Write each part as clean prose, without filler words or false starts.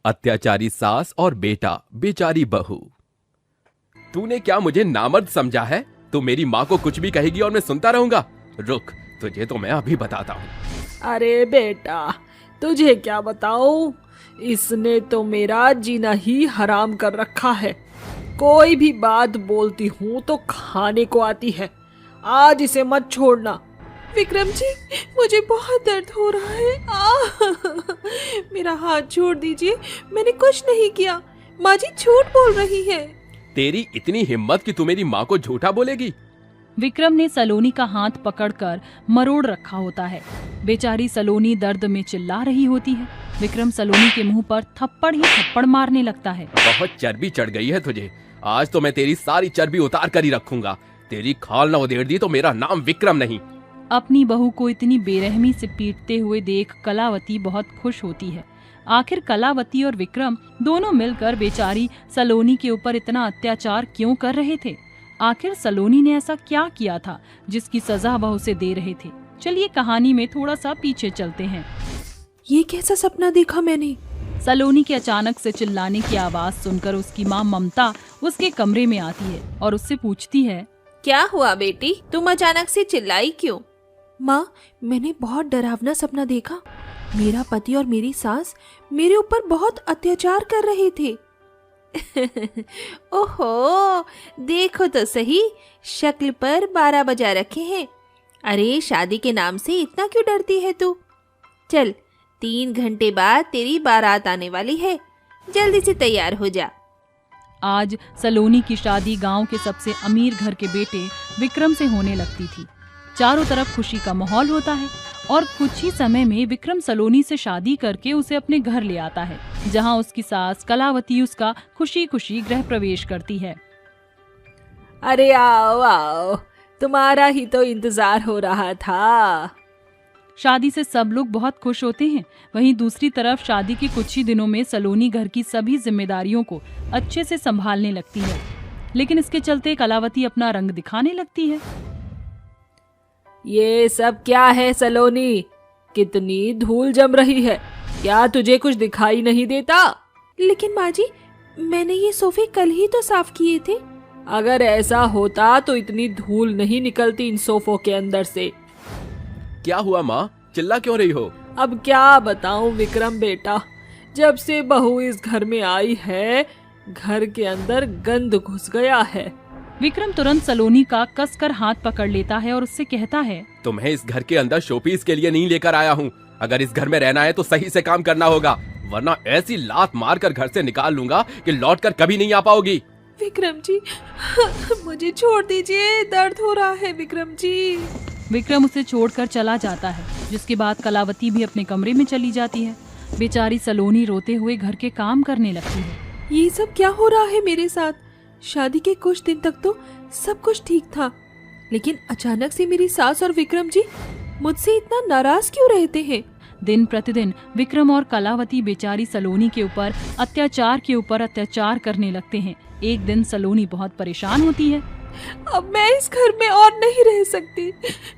अत्याचारी सास और बेटा, बेचारी बहू। तूने क्या मुझे नामर्द समझा है? तू मेरी माँ को कुछ भी कहेगी और मैं सुनता रहूंगा? रुक, तुझे तो मैं अभी बताता हूँ। अरे बेटा, तुझे क्या बताऊं, इसने तो मेरा जीना ही हराम कर रखा है। कोई भी बात बोलती हूँ तो खाने को आती है। आज इसे मत छोड़ना। विक्रम जी, मुझे बहुत दर्द हो रहा है। मेरा हाथ छोड़ दीजिए, मैंने कुछ नहीं किया। माँ जी झूठ बोल रही है। तेरी इतनी हिम्मत कि तू मेरी माँ को झूठा बोलेगी? विक्रम ने सलोनी का हाथ पकड़कर मरोड़ रखा होता है। बेचारी सलोनी दर्द में चिल्ला रही होती है। विक्रम सलोनी के मुंह पर थप्पड़ ही थप्पड़ मारने लगता है। बहुत चर्बी चढ़ गई है तुझे। आज तो मैं तेरी सारी चर्बी उतार कर ही रखूंगा। तेरी खाल न उधेड़ दी तो मेरा नाम विक्रम नहीं। अपनी बहू को इतनी बेरहमी से पीटते हुए देख कलावती बहुत खुश होती है। आखिर कलावती और विक्रम दोनों मिलकर बेचारी सलोनी के ऊपर इतना अत्याचार क्यों कर रहे थे? आखिर सलोनी ने ऐसा क्या किया था जिसकी सजा वह उसे दे रहे थे? चलिए कहानी में थोड़ा सा पीछे चलते हैं। ये कैसा सपना देखा मैंने? सलोनी के अचानक से चिल्लाने की आवाज सुनकर उसकी माँ ममता उसके कमरे में आती है और उससे पूछती है, क्या हुआ बेटी, तुम अचानक से चिल्लाई क्यों? माँ, मैंने बहुत डरावना सपना देखा। मेरा पति और मेरी सास मेरे ऊपर बहुत अत्याचार कर रहे थे। ओहो, देखो तो सही, शक्ल पर 12 बजा रखे हैं। अरे शादी के नाम से इतना क्यों डरती है तू? चल, 3 घंटे बाद तेरी बारात आने वाली है, जल्दी से तैयार हो जा। आज सलोनी की शादी गांव के सबसे अमीर घर के बेटे विक्रम से होने लगती थी। चारों तरफ खुशी का माहौल होता है और कुछ ही समय में विक्रम सलोनी से शादी करके उसे अपने घर ले आता है, जहां उसकी सास कलावती उसका खुशी खुशी गृह प्रवेश करती है। अरे आओ आओ, तुम्हारा ही तो इंतजार हो रहा था। शादी से सब लोग बहुत खुश होते हैं। वहीं दूसरी तरफ शादी के कुछ ही दिनों में सलोनी घर की सभी जिम्मेदारियों को अच्छे से संभालने लगती है, लेकिन इसके चलते कलावती अपना रंग दिखाने लगती है। ये सब क्या है सलोनी? कितनी धूल जम रही है, क्या तुझे कुछ दिखाई नहीं देता? लेकिन माँ जी, मैंने ये सोफे कल ही तो साफ किए थे। अगर ऐसा होता तो इतनी धूल नहीं निकलती इन सोफों के अंदर से। क्या हुआ माँ, चिल्ला क्यों रही हो? अब क्या बताऊं विक्रम बेटा, जब से बहू इस घर में आई है, घर के अंदर गंद घुस गया है। विक्रम तुरंत सलोनी का कसकर हाथ पकड़ लेता है और उससे कहता है, तुम्हें इस घर के अंदर शोपीस के लिए नहीं लेकर आया हूँ। अगर इस घर में रहना है तो सही से काम करना होगा, वरना ऐसी लात मार कर घर से निकाल लूंगा कि लौट कर कभी नहीं आ पाओगी। विक्रम जी, मुझे छोड़ दीजिए, दर्द हो रहा है विक्रम जी। विक्रम उसे छोड़कर चला जाता है, जिसके बाद कलावती भी अपने कमरे में चली जाती है। बेचारी सलोनी रोते हुए घर के काम करने लगती है। ये सब क्या हो रहा है मेरे साथ? शादी के कुछ दिन तक तो सब कुछ ठीक था, लेकिन अचानक से मेरी सास और विक्रम जी मुझसे इतना नाराज क्यों रहते हैं? दिन प्रतिदिन विक्रम और कलावती बेचारी सलोनी के ऊपर अत्याचार करने लगते हैं। एक दिन सलोनी बहुत परेशान होती है। अब मैं इस घर में और नहीं रह सकती।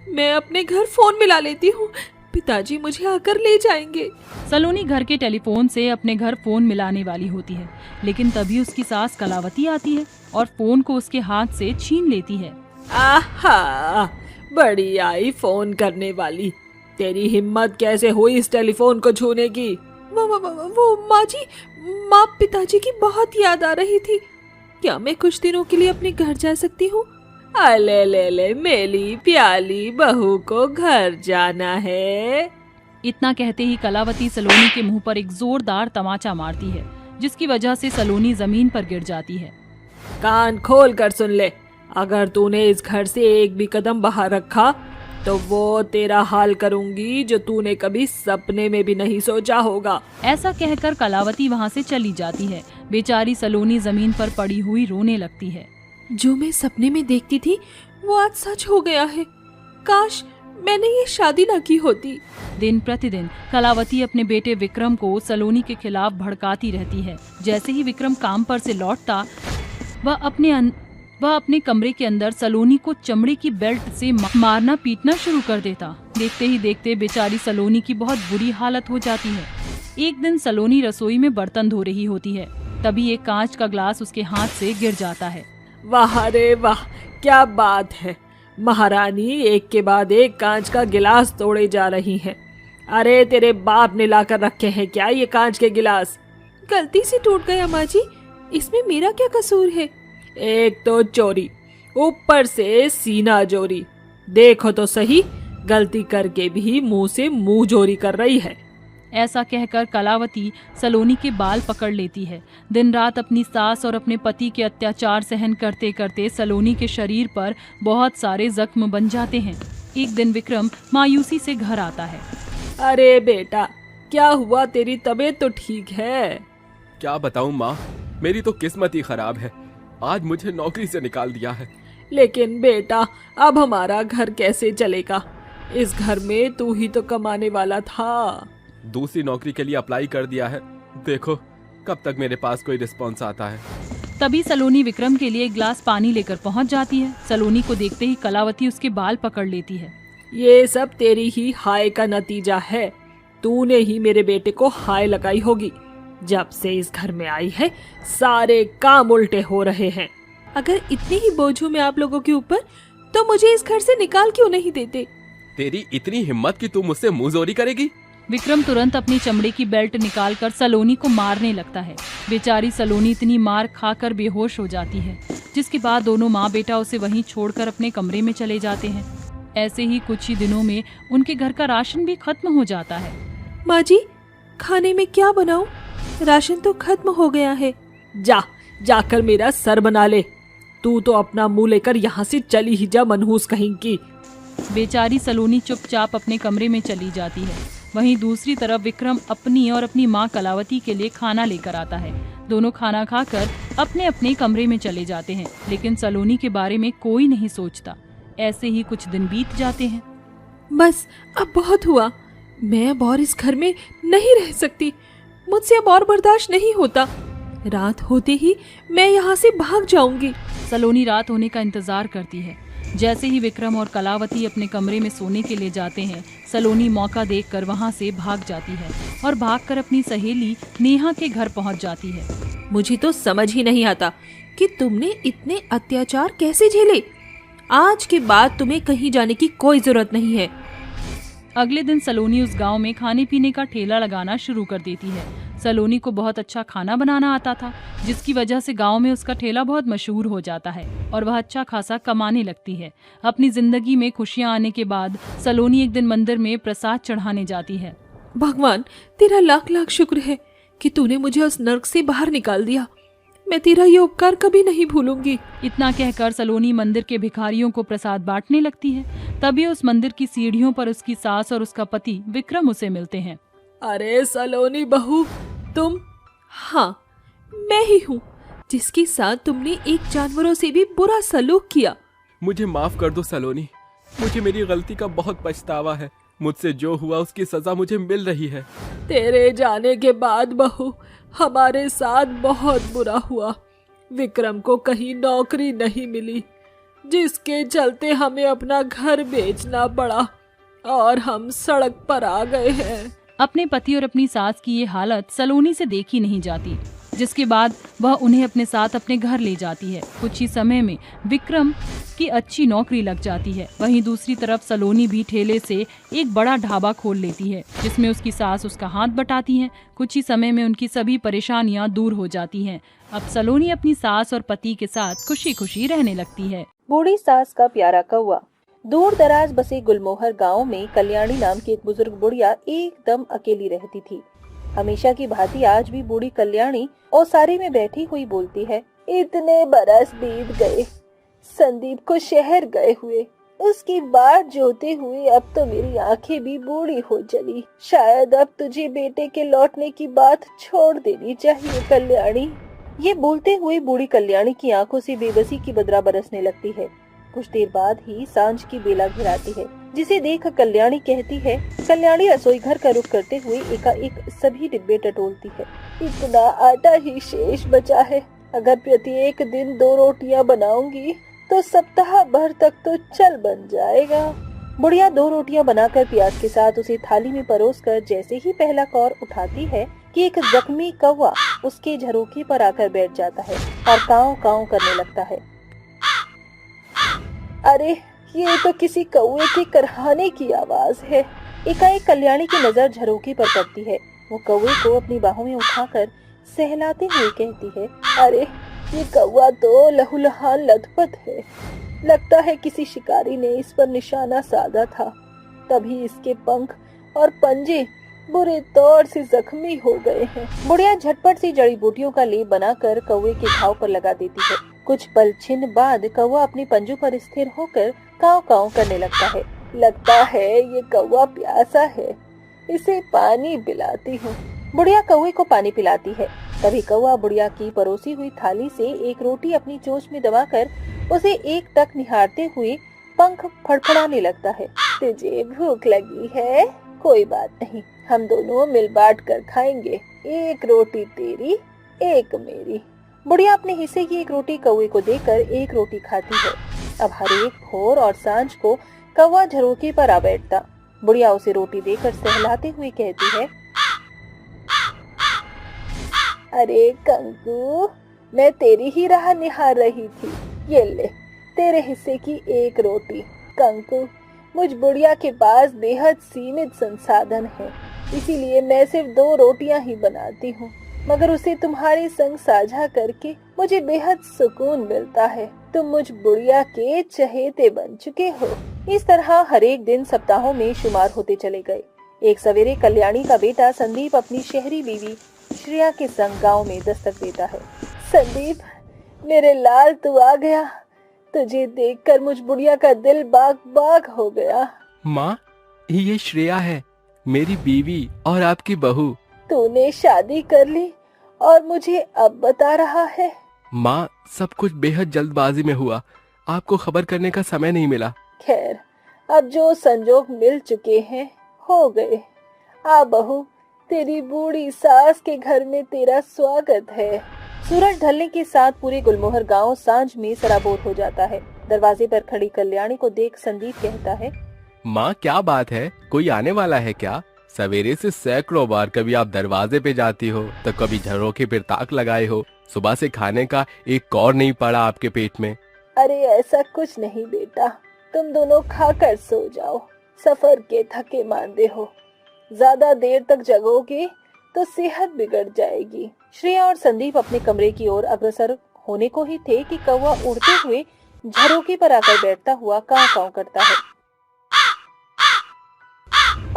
मैं अपने घर फोन मिला लेती हूँ, पिताजी मुझे आकर ले जाएंगे। सलोनी घर के टेलीफोन से अपने घर फोन मिलाने वाली होती है, लेकिन तभी उसकी सास कलावती आती है और फोन को उसके हाथ से छीन लेती है। आहा, बड़ी आई फोन करने वाली। तेरी हिम्मत कैसे हुई इस टेलीफोन को छूने की? वो माँ जी, माँ पिताजी की बहुत याद आ रही थी। क्या मैं कुछ दिनों के लिए अपने घर जा सकती हूँ? अले ले ले, मेरी प्याली बहू को घर जाना है। इतना कहते ही कलावती सलोनी के मुंह पर एक जोरदार तमाचा मारती है, जिसकी वजह से सलोनी जमीन पर गिर जाती है। कान खोल कर सुन ले, अगर तूने इस घर से एक भी कदम बाहर रखा तो वो तेरा हाल करूंगी जो तूने कभी सपने में भी नहीं सोचा होगा। ऐसा कहकर कलावती वहाँ से चली जाती है। बेचारी सलोनी जमीन पर पड़ी हुई रोने लगती है। जो मैं सपने में देखती थी वो आज सच हो गया है। काश मैंने ये शादी न की होती। दिन प्रतिदिन कलावती अपने बेटे विक्रम को सलोनी के खिलाफ भड़काती रहती है। जैसे ही विक्रम काम पर से लौटता, वह अपने कमरे के अंदर सलोनी को चमड़े की बेल्ट से मारना पीटना शुरू कर देता। देखते ही देखते बेचारी सलोनी की बहुत बुरी हालत हो जाती है। एक दिन सलोनी रसोई में बर्तन धो रही होती है। तभी एक कांच का ग्लास उसके हाथ से गिर जाता है। वाह रे वाह, क्या बात है। महारानी एक के बाद एक कांच का गिलास तोड़े जा रही हैं। अरे तेरे बाप ने लाकर रखे हैं क्या ये कांच के गिलास? गलती से टूट गया माँ जी, इसमें मेरा क्या कसूर है? एक तो चोरी, ऊपर से सीना जोरी। देखो तो सही, गलती करके भी मुंह से मुंह जोरी कर रही है। ऐसा कहकर कलावती सलोनी के बाल पकड़ लेती है। दिन रात अपनी सास और अपने पति के अत्याचार सहन करते करते सलोनी के शरीर पर बहुत सारे जख्म बन जाते हैं। एक दिन विक्रम मायूसी से घर आता है। अरे बेटा, क्या हुआ? तेरी तबीयत तो ठीक है? क्या बताऊं माँ, मेरी तो किस्मत ही खराब है। आज मुझे नौकरी से निकाल दिया है। लेकिन बेटा, अब हमारा घर कैसे चलेगा? इस घर में तू ही तो कमाने वाला था। दूसरी नौकरी के लिए अप्लाई कर दिया है, देखो कब तक मेरे पास कोई रिस्पॉन्स आता है। तभी सलोनी विक्रम के लिए एक गिलास पानी लेकर पहुंच जाती है। सलोनी को देखते ही कलावती उसके बाल पकड़ लेती है। ये सब तेरी ही हाय का नतीजा है। तूने ही मेरे बेटे को हाय लगाई होगी। जब से इस घर में आई है, सारे काम उल्टे हो रहे हैं। अगर इतने ही बोझ हूं मैं आप लोगों के ऊपर, तो मुझे इस घर से निकाल क्यों नहीं देते? तेरी इतनी हिम्मत कि तू मुझसे मुंहजोरी करेगी? विक्रम तुरंत अपनी चमड़े की बेल्ट निकालकर सलोनी को मारने लगता है। बेचारी सलोनी इतनी मार खाकर बेहोश हो जाती है, जिसके बाद दोनों माँ बेटा उसे वहीं छोड़कर अपने कमरे में चले जाते हैं। ऐसे ही कुछ ही दिनों में उनके घर का राशन भी खत्म हो जाता है। माँ जी, खाने में क्या बनाऊं? राशन तो खत्म हो गया है। जाकर मेरा सर बना ले। तू तो अपना मुंह लेकर यहाँ से चली ही जा, मनहूस कहीं की। बेचारी सलोनी चुपचाप अपने कमरे में चली जाती है। वहीं दूसरी तरफ विक्रम अपनी और अपनी माँ कलावती के लिए खाना लेकर आता है। दोनों खाना खाकर अपने अपने कमरे में चले जाते हैं, लेकिन सलोनी के बारे में कोई नहीं सोचता। ऐसे ही कुछ दिन बीत जाते हैं। बस अब बहुत हुआ, मैं अब और इस घर में नहीं रह सकती। मुझसे अब और बर्दाश्त नहीं होता। रात होते ही मैं यहाँ से भाग जाऊंगी। सलोनी रात होने का इंतजार करती है। जैसे ही विक्रम और कलावती अपने कमरे में सोने के लिए जाते हैं, सलोनी मौका देखकर वहाँ से भाग जाती है और भागकर अपनी सहेली नेहा के घर पहुँच जाती है। मुझे तो समझ ही नहीं आता कि तुमने इतने अत्याचार कैसे झेले। आज के बाद तुम्हें कहीं जाने की कोई जरूरत नहीं है। अगले दिन सलोनी उस गांव में खाने पीने का ठेला लगाना शुरू कर देती है। सलोनी को बहुत अच्छा खाना बनाना आता था, जिसकी वजह से गांव में उसका ठेला बहुत मशहूर हो जाता है और वह अच्छा खासा कमाने लगती है। अपनी जिंदगी में खुशियां आने के बाद सलोनी एक दिन मंदिर में प्रसाद चढ़ाने जाती है। भगवान, तेरा लाख लाख शुक्र है कि तूने मुझे उस नर्क से बाहर निकाल दिया। मैं तेरा ये उपकार कभी नहीं भूलूंगी। इतना कहकर सलोनी मंदिर के भिखारियों को प्रसाद बांटने लगती है। तभी उस मंदिर की सीढ़ियों पर उसकी सास और उसका पति विक्रम उसे मिलते हैं। अरे सलोनी बहू, तुम? हाँ, मैं ही हूँ जिसके साथ तुमने एक जानवरों से भी बुरा सलूक किया। मुझे माफ कर दो सलोनी, मुझे मेरी गलती का बहुत पछतावा है। मुझसे जो हुआ उसकी सजा मुझे मिल रही है। तेरे जाने के बाद बहू, हमारे साथ बहुत बुरा हुआ। विक्रम को कहीं नौकरी नहीं मिली, जिसके चलते हमें अपना घर बेचना पड़ा और हम सड़क पर आ गए हैं। अपने पति और अपनी सास की ये हालत सलोनी से देखी नहीं जाती, जिसके बाद वह उन्हें अपने साथ अपने घर ले जाती है। कुछ ही समय में विक्रम की अच्छी नौकरी लग जाती है। वहीं दूसरी तरफ सलोनी भी ठेले से एक बड़ा ढाबा खोल लेती है, जिसमें उसकी सास उसका हाथ बटाती है। कुछ ही समय में उनकी सभी परेशानियां दूर हो जाती हैं। अब सलोनी अपनी सास और पति के साथ खुशी खुशी रहने लगती है। बूढ़ी सास का प्यारा कौआ। दूर दराज बसे गुलमोहर गांव में कल्याणी नाम की एक बुजुर्ग बुढ़िया एकदम अकेली रहती थी। हमेशा की भांति आज भी बूढ़ी कल्याणी ओसारे में बैठी हुई बोलती है। इतने बरस बीत गए संदीप को शहर गए हुए, उसकी बाट जोते हुए अब तो मेरी आंखें भी बूढ़ी हो चली। शायद अब तुझे बेटे के लौटने की बात छोड़ देनी चाहिए कल्याणी। ये बोलते हुए बूढ़ी कल्याणी की आंखों से बेबसी की बदरा बरसने लगती है। कुछ देर बाद ही सांझ की बेला घिराती है, जिसे देख कल्याणी कहती है। कल्याणी रसोई घर का रुख करते हुए एकाएक सभी डिब्बे टटोलती है। इतना आटा ही शेष बचा है, अगर प्रत्येक दिन 2 रोटियां बनाऊंगी तो सप्ताह भर तक तो चल बन जाएगा। बुढ़िया 2 रोटियां बनाकर प्याज के साथ उसे थाली में परोसकर जैसे ही पहला कौर उठाती है कि एक जख्मी कौवा उसके झरोखे पर आकर बैठ जाता है और काव काव करने लगता है। अरे ये तो किसी कौवे के करहाने की आवाज है। एकाएक कल्याणी की नजर झरोखे पर पड़ती है। वो कौवे को अपनी बाहों में उठाकर सहलाते हुए कहती है, अरे ये कौवा तो लहूलुहान लथपथ है। लगता है किसी शिकारी ने इस पर निशाना साधा था, तभी इसके पंख और पंजे बुरे तौर से जख्मी हो गए हैं। बुढ़िया झटपट सी जड़ी बूटियों का लेप बनाकर कौवे के घाव पर लगा देती है। कुछ पल छिन बाद कौवा अपने पंजों पर स्थिर होकर काव काव करने लगता है। लगता है ये कौवा प्यासा है, इसे पानी पिलाती हूँ। बुढ़िया कौवे को पानी पिलाती है। तभी कौवा बुढ़िया की परोसी हुई थाली से एक रोटी अपनी चोंच में दबाकर उसे एक टक निहारते हुए पंख फड़फड़ाने लगता है। तुझे भूख लगी है? कोई बात नहीं, हम दोनों मिल बांट कर खाएंगे। एक रोटी तेरी, एक मेरी। बुढ़िया अपने हिस्से की एक रोटी कौवे को देकर एक रोटी खाती है। अब हर एक भोर और सांझ को कौवा झरोखे पर आ बैठता। बुढ़िया उसे रोटी देकर सहलाते हुए कहती है, अरे कंकु, मैं तेरी ही राह निहार रही थी। ये ले, तेरे हिस्से की एक रोटी। कंकु, मुझ बुढ़िया के पास बेहद सीमित संसाधन है, इसीलिए मैं सिर्फ 2 रोटियां ही बनाती हूँ, मगर उसे तुम्हारे संग साझा करके मुझे बेहद सुकून मिलता है। तुम मुझ बुढ़िया के चहेते बन चुके हो। इस तरह हर एक दिन सप्ताहों में शुमार होते चले गए। एक सवेरे कल्याणी का बेटा संदीप अपनी शहरी बीवी श्रेया के संग गांव में दस्तक देता है। संदीप, मेरे लाल तू आ गया। तुझे देखकर मुझ बुढ़िया का दिल बाग बाग हो गया। माँ, ये श्रेया है, मेरी बीवी और आपकी बहू। तूने शादी कर ली और मुझे अब बता रहा है? माँ, सब कुछ बेहद जल्दबाजी में हुआ, आपको खबर करने का समय नहीं मिला। खैर, अब जो संजोग मिल चुके हैं हो गए। आ बहू, तेरी बूढ़ी सास के घर में तेरा स्वागत है। सूरज ढलने के साथ पूरे गुलमोहर गांव सांझ में सराबोर हो जाता है। दरवाजे पर खड़ी कल्याणी को देख संदीप कहता है, माँ, क्या बात है? कोई आने वाला है क्या? सवेरे से सैकड़ों बार कभी आप दरवाजे पे जाती हो तो कभी झरोखे पर ताक लगाए हो। सुबह से खाने का एक कौर नहीं पड़ा आपके पेट में। अरे ऐसा कुछ नहीं बेटा, तुम दोनों खाकर सो जाओ। सफर के थके मांदे हो, ज्यादा देर तक जगोगे तो सेहत बिगड़ जाएगी। श्रेया और संदीप अपने कमरे की ओर अग्रसर होने को ही थे कि कौवा उड़ते हुए झरोखे पर आकर बैठता हुआ काव काव करता है।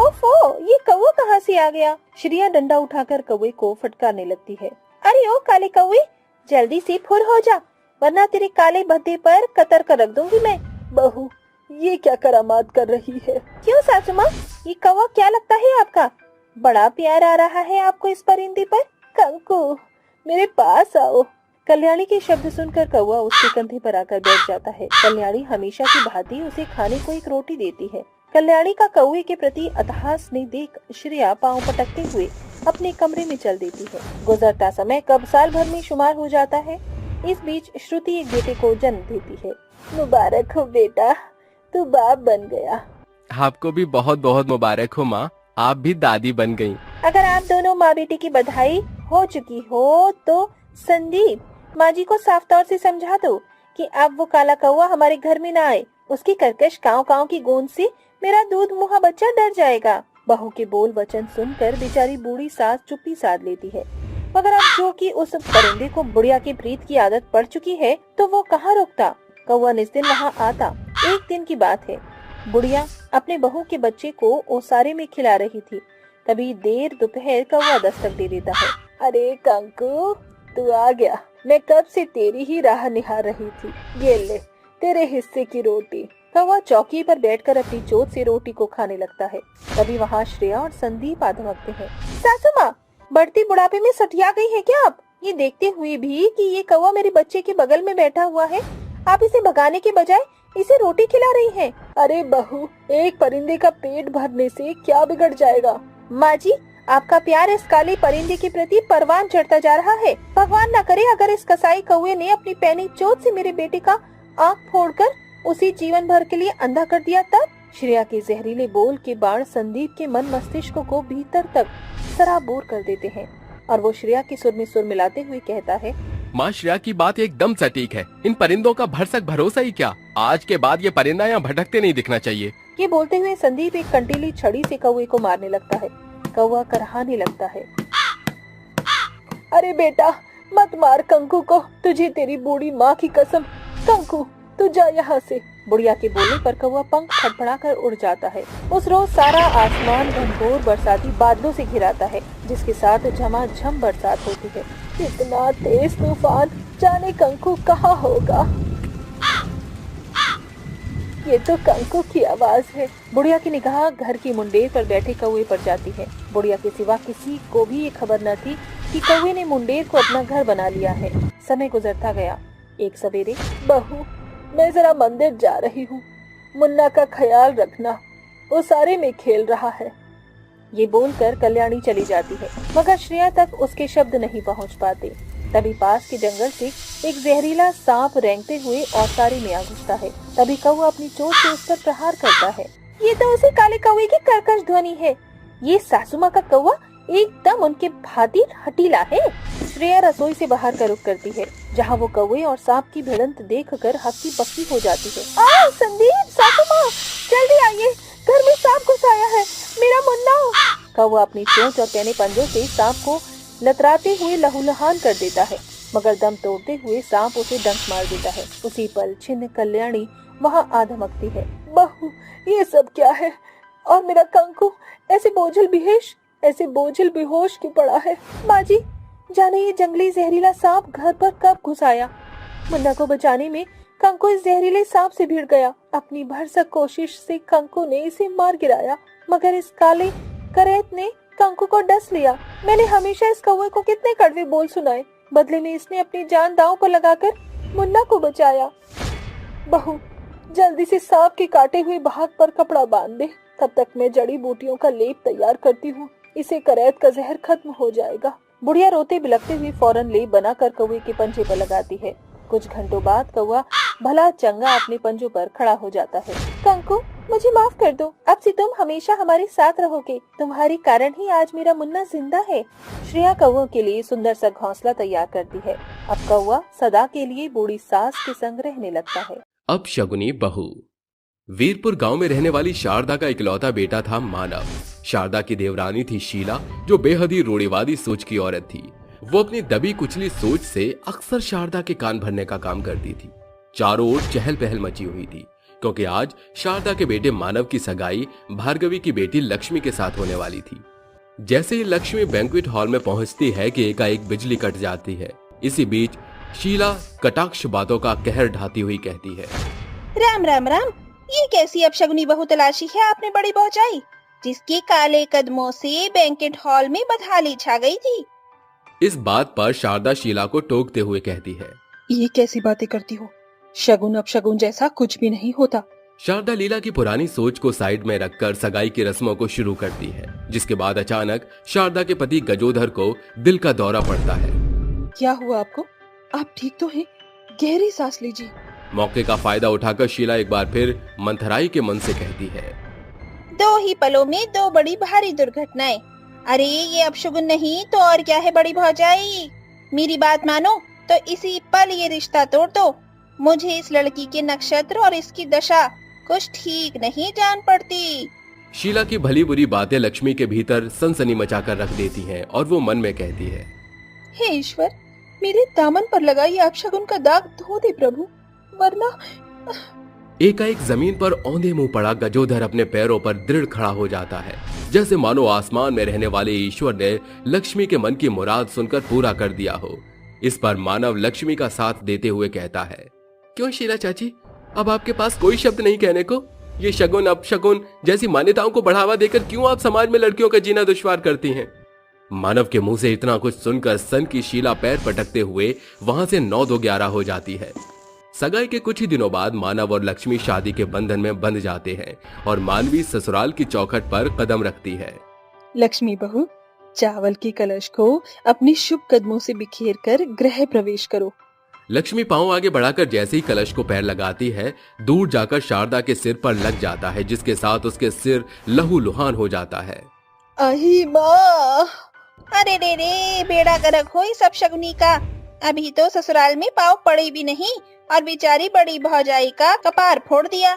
ओफो, ये कौवा कहाँ से आ गया? श्रेया डंडा उठाकर कौवे को फटकारने लगती है। अरे ओ काले कौवे, जल्दी से फुर हो जा, वरना तेरे काले भद्दे पर कतर कर रख दूंगी मैं। बहू, ये क्या करामात कर रही है? क्यों सासू माँ, ये कौवा क्या लगता है आपका? बड़ा प्यार आ रहा है आपको इस परिंदे पर। कंकु, मेरे पास आओ। कल्याणी के शब्द सुनकर कौवा उसके कंधे पर आकर बैठ जाता है। कल्याणी हमेशा की भांति उसे खाने को एक रोटी देती है। कल्याणी का कौवे के प्रति अथाह स्नेह देख श्रेया पांव पटकते हुए अपने कमरे में चल देती है। गुजरता समय कब साल भर में शुमार हो जाता है। इस बीच श्रुति एक बेटे को जन्म देती है। मुबारक हो बेटा, तू बाप बन गया। आपको भी बहुत बहुत मुबारक हो माँ, आप भी दादी बन गयी। अगर आप दोनों माँ बेटे की बधाई हो चुकी हो तो संदीप, माँ जी को साफ तौर से समझा दो कि अब वो काला कौवा हमारे घर में ना आए। उसकी कर्कश काव काव की गूंज से मेरा दूध मुहा बच्चा डर जाएगा। बहू के बोल वचन सुनकर बेचारी बूढ़ी सास चुप्पी साध लेती है, मगर अब जो कि उस परिंदे को बुढ़िया की प्रीत की आदत पड़ चुकी है तो वो कहाँ रुकता। कौवा निस्दिन वहाँ आता। एक दिन की बात है, बुढ़िया अपने बहू के बच्चे को ओसारे में खिला रही थी। तभी देर दोपहर कौवा दस्तक दे देता है। अरे कंकु, तू आ गया। मैं कब से तेरी ही राह निहार रही थी। ये ले, तेरे हिस्से की रोटी। कौवा चौकी पर बैठकर अपनी चोट से रोटी को खाने लगता है। तभी वहाँ श्रेया और संदीप आ धमकते हैं। सासू माँ, बढ़ती बुढ़ापे में सठिया गई है क्या आप? ये देखते हुए भी कि ये कौवा मेरे बच्चे के बगल में बैठा हुआ है, आप इसे भगाने के बजाय इसे रोटी खिला रही हैं। अरे बहू, एक परिंदे का पेट भरने से क्या बिगड़ जाएगा? माँ जी, आपका प्यार इस काले परिंदे के प्रति परवान चढ़ता जा रहा है। भगवान न करे अगर इस कसाई कौवे ने अपनी पैनी चोट से मेरे बेटे का आँख फोड़कर उसी जीवन भर के लिए अंधा कर दिया तब। श्रेया के जहरीले बोल के बाण संदीप के मन मस्तिष्क को भीतर तक सराबोर कर देते हैं और वो श्रेया के सुर में सुर मिलाते हुए कहता है, माँ श्रेया की बात एकदम सटीक है। इन परिंदों का भरसक भरोसा ही क्या। आज के बाद ये परिंदा यहाँ भटकते नहीं दिखना चाहिए। ये बोलते हुए संदीप एक कंटीली छड़ी से कौवे को मारने लगता है। कौवा करहाने लगता है, अरे बेटा मत मार कंकु को, तुझे तेरी बूढ़ी माँ की कसम। कंकु तू जा यहाँ से। बुढ़िया के बोलने पर कौवा पंख फड़फड़ाकर उड़ जाता है। उस रोज सारा आसमान घनघोर बरसाती बादलों से घिराता है, जिसके साथ झमाझम बरसात होती है। इतना तेज तूफान, जाने कंकु कहाँ होगा। ये तो कंकु की आवाज है। बुढ़िया की निगाह घर की मुंडेर पर बैठे कौवे पर जाती है। बुढ़िया के सिवा किसी को भी ये खबर न थी कि कौवे ने मुंडेर को अपना घर बना लिया है। समय गुजरता गया। एक सवेरे, बहू मैं जरा मंदिर जा रही हूँ, मुन्ना का ख्याल रखना, वो सारे में खेल रहा है। ये बोलकर कल्याणी चली जाती है, मगर श्रेया तक उसके शब्द नहीं पहुँच पाते। तभी पास के जंगल से एक जहरीला सांप रेंगते हुए औसारी में आ घुसता है। तभी कौवा अपनी चोट से उस पर प्रहार करता है। ये तो उसी काले कौवे की कर्कश ध्वनि है। ये सासू माँ का कौवा एकदम उनके भांति हटीला है। श्रेया रसोई से बाहर का रुख करती है, जहाँ वो कौवे और सांप की भिड़ंत देखकर हक्की बक्की हो जाती है। आओ संदीप, सासू माँ, जल्दी आइए, घर में सांप घुस आया है, मेरा मुन्ना। कौवा अपनी चोंच और पैने पंजों से सांप को लतराते हुए लहूलुहान कर देता है, मगर दम तोड़ते हुए सांप उसे डंक मार देता है। उसी पल छिन्न कल्याणी वहाँ आ धमकती है। बहू ये सब क्या है, और मेरा कंकु ऐसे बोझल बेहोश क्यों पड़ा है। माँ जी, जाने ये जंगली जहरीला सांप घर पर कब घुस आया। मुन्ना को बचाने में कंकु इस जहरीले सांप से भिड़ गया। अपनी भरसक कोशिश से कंकु ने इसे मार गिराया, मगर इस काले करेत ने कंकु को डस लिया। मैंने हमेशा इस कौवे को कितने कड़वे बोल सुनाए, बदले में इसने अपनी जान दांव पर लगाकर मुन्ना को बचाया। बहू जल्दी से सांप के काटे हुए भाग पर कपड़ा बांध दे, तब तक मैं जड़ी बूटियों का लेप तैयार करती हूँ, इसे करैत का जहर खत्म हो जाएगा। बुढ़िया रोते बिलखते हुए फौरन लेप बनाकर कौवे के पंजे पर लगाती है। कुछ घंटों बाद कौवा भला चंगा अपने पंजों पर खड़ा हो जाता है। कंकु मुझे माफ कर दो, अब से तुम हमेशा हमारे साथ रहोगे, तुम्हारे कारण ही आज मेरा मुन्ना जिंदा है। श्रेया कौवों के लिए सुंदर सा घोंसला तैयार करती है। अब कौवा सदा के लिए बूढ़ी सास के संग रहने लगता है। अब शगुनी बहू। वीरपुर गांव में रहने वाली शारदा का इकलौता बेटा था मानव। शारदा की देवरानी थी शीला, जो बेहद ही रूढ़िवादी सोच की औरत थी। वो अपनी दबी कुचली सोच से अक्सर शारदा के कान भरने का काम करती थी। चारों ओर चहल पहल मची हुई थी, क्योंकि आज शारदा के बेटे मानव की सगाई भार्गवी की बेटी लक्ष्मी के साथ होने वाली थी। जैसे ही लक्ष्मी बैंक्वेट हॉल में पहुंचती है कि एकाएक बिजली कट जाती है। इसी बीच शीला कटाक्ष बातों का कहर ढाती हुई कहती है, राम राम राम, ये कैसी अपशगुनी बहू तलाशी है आपने बड़ी पहुंचाई, जिसके काले कदमों से बैंकेट हॉल में बदहाली छा गई थी। इस बात पर शारदा शीला को टोकते हुए कहती है, ये कैसी बातें करती हो, शगुन अपशगुन जैसा कुछ भी नहीं होता। शारदा लीला की पुरानी सोच को साइड में रखकर सगाई की रस्मों को शुरू करती है, जिसके बाद अचानक शारदा के पति गजोधर को दिल का दौरा पड़ता है। क्या हुआ आपको? आप ठीक तो हैं? गहरी सांस लीजिए। मौके का फायदा उठाकर शीला एक बार फिर मंथराई के मन से कहती है, दो ही पलों में दो बड़ी भारी दुर्घटनाएं। अरे ये अपशगुन नहीं तो और क्या है बड़ी भौजाई। मेरी बात मानो तो इसी पल ये रिश्ता तोड़ दो। मुझे इस लड़की के नक्षत्र और इसकी दशा कुछ ठीक नहीं जान पड़ती। शीला की भली बुरी बातें लक्ष्मी के भीतर सनसनी मचाकर रख देती हैं और वो मन में कहती है, हे ईश्वर, मेरे दामन पर लगा ये अपशगुन का दाग धो दे प्रभु, वरना। एकाएक जमीन पर औंधे मुंह पड़ा गजोधर अपने पैरों पर दृढ़ खड़ा हो जाता है, जैसे मानो आसमान में रहने वाले ईश्वर ने लक्ष्मी के मन की मुराद सुनकर पूरा कर दिया हो। इस पर मानव लक्ष्मी का साथ देते हुए कहता है, क्यों शीला चाची, अब आपके पास कोई शब्द नहीं कहने को? ये शगुन अपशगुन जैसी मान्यताओं को बढ़ावा देकर क्यों आप समाज में लड़कियों का जीना दुश्वार करती हैं? मानव के मुंह से इतना कुछ सुनकर सन की शीला पैर पटकते हुए वहां से 9-2-11 हो जाती है। सगाई के कुछ ही दिनों बाद मानव और लक्ष्मी शादी के बंधन में बंध जाते हैं और मानवी ससुराल की चौखट पर कदम रखती है। लक्ष्मी बहू, चावल के कलश को अपने शुभ कदमों से बिखेर कर गृह प्रवेश करो। लक्ष्मी पांव आगे बढ़ाकर जैसे ही कलश को पैर लगाती है, दूर जाकर शारदा के सिर पर लग जाता है, जिसके साथ उसके सिर लहूलुहान हो जाता है। आई माँ। अरे रे रे, बेड़ा गर्क हो इस अपशगुनी का। अभी तो ससुराल में पाँव पड़े भी नहीं और बेचारी बड़ी भौजाई का कपार फोड़ दिया।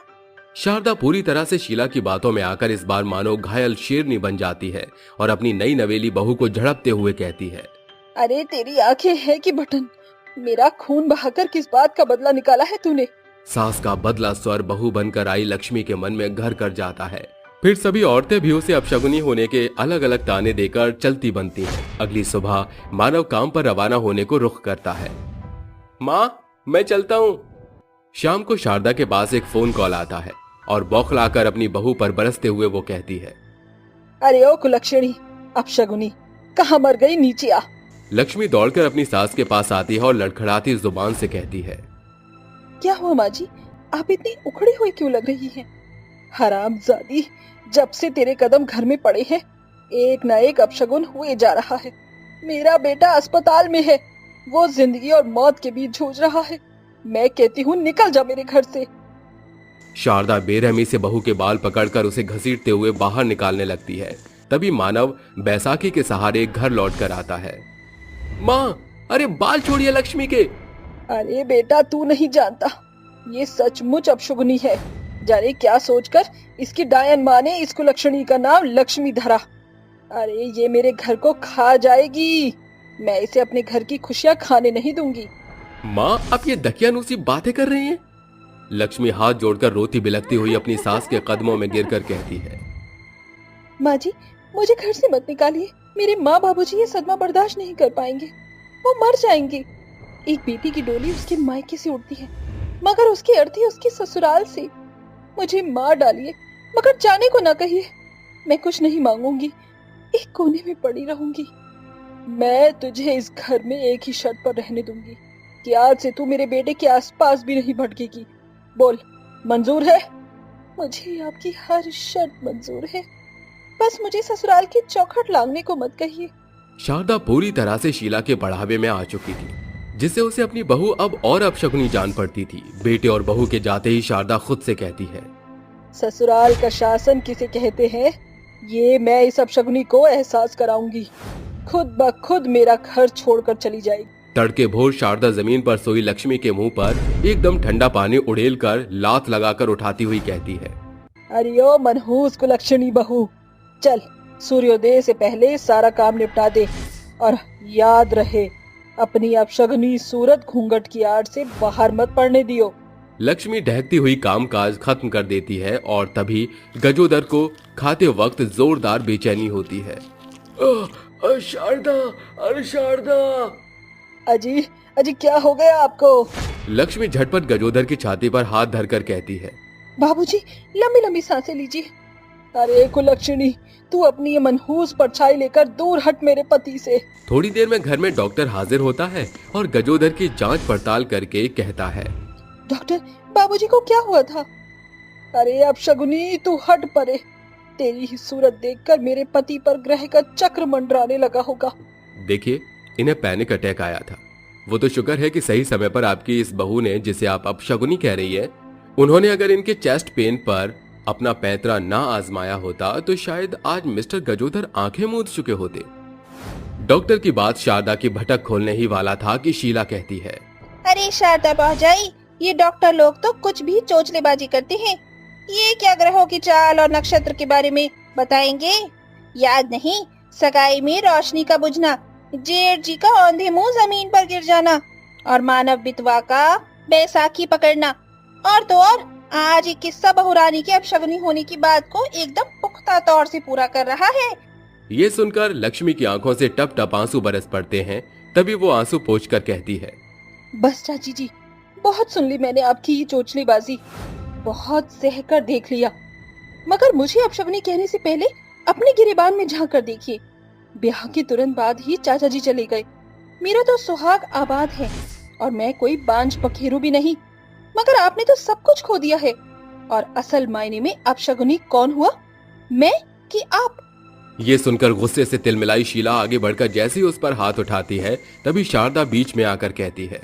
शारदा पूरी तरह से शीला की बातों में आकर इस बार मानो घायल शेरनी बन जाती है और अपनी नई नवेली बहू को झड़पते हुए कहती है, अरे तेरी आंखें हैं कि बटन, मेरा खून बहाकर किस बात का बदला निकाला है तूने। सास का बदला स्वर बहू बनकर आई लक्ष्मी के मन में घर कर जाता है। फिर सभी औरतें भी उसे अपशगुनी होने के अलग अलग ताने देकर चलती बनती हैं। अगली सुबह मानव काम पर रवाना होने को रुख करता है। माँ, मैं चलता हूँ। शाम को शारदा के पास एक फोन कॉल आता है और बौखलाकर अपनी बहू पर बरसते हुए वो कहती है, अरे ओ कुलक्षणी, अपशगुनी, कहाँ मर गई, नीचे आ। लक्ष्मी दौड़कर अपनी सास के पास आती है और लड़खड़ाती जुबान से कहती है, क्या हुआ माँ जी, आप इतनी उखड़ी हुई क्यों लग रही हैं? हरामजादी, जब से तेरे कदम घर में पड़े हैं, एक न एक अपशगुन हुए जा रहा है। मेरा बेटा अस्पताल में है, वो जिंदगी और मौत के बीच जूझ रहा है। मैं कहती हूँ निकल जा मेरे घर से। शारदा बेरहमी से बहू के बाल पकड़कर उसे घसीटते हुए बाहर निकालने लगती है। तभी मानव बैसाखी के सहारे घर लौट कर आता है। माँ, अरे बाल छोड़िए लक्ष्मी के। अरे बेटा, तू नहीं जानता, ये सचमुच अपशगुनी है। जाने क्या सोचकर इसकी डायन माँ ने इस कुलक्षणी का नाम लक्ष्मी धरा। अरे ये मेरे घर को खा जाएगी, मैं इसे अपने घर की खुशियां खाने नहीं दूंगी। माँ, आप ये दकियानूसी बातें कर रही हैं? लक्ष्मी हाथ जोड़कर रोती बिलखती हुई अपनी सास के कदमों में गिरकर कहती है, माँ जी, मुझे घर से मत निकालिए। मेरे माँ बाबूजी ये सदमा बर्दाश्त नहीं कर पाएंगे, वो मर जाएंगे। एक बेटी की डोली उसके मायके से उड़ती है, मगर उसकी अर्थी उसके ससुराल से। मुझे मार डालिए, मगर जाने को ना कहिए। मैं कुछ नहीं मांगूंगी, एक कोने में पड़ी रहूंगी। मैं तुझे इस घर में एक ही शर्त पर रहने दूंगी कि आज से तू मेरे बेटे के आसपास भी नहीं भटकेगी। बोल, मंजूर है? मुझे आपकी हर शर्त मंजूर है, बस मुझे ससुराल की चौखट लांघने को मत कहिए। शारदा पूरी तरह से शीला के बढ़ावे में आ चुकी थी, जिससे उसे अपनी बहू अब और अपशगुनी जान पड़ती थी। बेटे और बहू के जाते ही शारदा खुद से कहती है, ससुराल का शासन किसे कहते हैं, ये मैं इस अपशगुनी को एहसास कराऊंगी। खुद ब खुद मेरा घर छोड़कर चली जाएगी। तड़के भोर शारदा जमीन पर सोई लक्ष्मी के मुंह पर एकदम ठंडा पानी उड़ेल कर लात लगाकर उठाती हुई कहती है, अरे ओ मनहूस कुलक्षणी बहू, चल सूर्योदय से पहले सारा काम निपटा दे, और याद रहे अपनी अपशगुनी सूरत घूंघट की आड़ से बाहर मत पड़ने दियो। लक्ष्मी ढहकती हुई कामकाज खत्म कर देती है और तभी गजोदर को खाते वक्त जोरदार बेचैनी होती है। शारदा, अरे शारदा। अजी, अजी क्या हो गया आपको? लक्ष्मी झटपट गजोदर की छाती पर हाथ धरकर कहती है, बाबूजी, लंबी लंबी सांसें लीजिए। अरे कुलक्षणी, तू अपनी ये मनहूस परछाई लेकर दूर हट मेरे पति से। थोड़ी देर में घर में डॉक्टर हाजिर होता है और गजोदर की जांच पड़ताल करके कहता है, डॉक्टर, बाबूजी को क्या हुआ था? अरे अपशगुनी, तू हट परे। तेरी ही सूरत देखकर मेरे पति पर ग्रह का चक्र मंडराने लगा होगा। देखिए, इन्हें पैनिक अटैक आया था। वो तो शुक्र है कि सही समय पर आपकी इस बहू ने, जिसे आप अपशगुनी कह रही है, उन्होंने अगर इनके चेस्ट पेन पर अपना पैंतरा ना आजमाया होता तो शायद आज मिस्टर गजोदर आंखें मूंद चुके होते। डॉक्टर की बात शारदा की भटक खोलने ही वाला था कि शीला कहती है, अरे शारदा भौजाई, ये डॉक्टर लोग तो कुछ भी चोचलेबाजी करते हैं। ये क्या ग्रहों की चाल और नक्षत्र के बारे में बताएंगे? याद नहीं, सगाई में रोशनी का बुझना, जेठ जी का औंधे मुंह जमीन पर गिर जाना, और मानव बितवा का बैसाखी पकड़ना, और तो और आज एक किस्सा बहुरानी के अपशगुनी होने की बात को एकदम पुख्ता तौर से पूरा कर रहा है। ये सुनकर लक्ष्मी की आंखों से टप टप आंसू बरस पड़ते हैं। तभी वो आंसू पोंछकर कहती है, बस चाची जी, बहुत सुन ली मैंने आपकी ये चोचलेबाजी, बहुत सहकर देख लिया। मगर मुझे अपशगुनी कहने से पहले अपने गिरेबान में झांक कर देखिए। ब्याह के तुरंत बाद ही चाचा जी चले गए। मेरा तो सुहाग आबाद है और मैं कोई बांझ पखेरू भी नहीं, मगर आपने तो सब कुछ खो दिया है। और असल मायने में अपशगुनी कौन हुआ, मैं कि आप? ये सुनकर गुस्से से तिलमिलाई शीला आगे बढ़कर जैसे ही उस पर हाथ उठाती है, तभी शारदा बीच में आकर कहती है,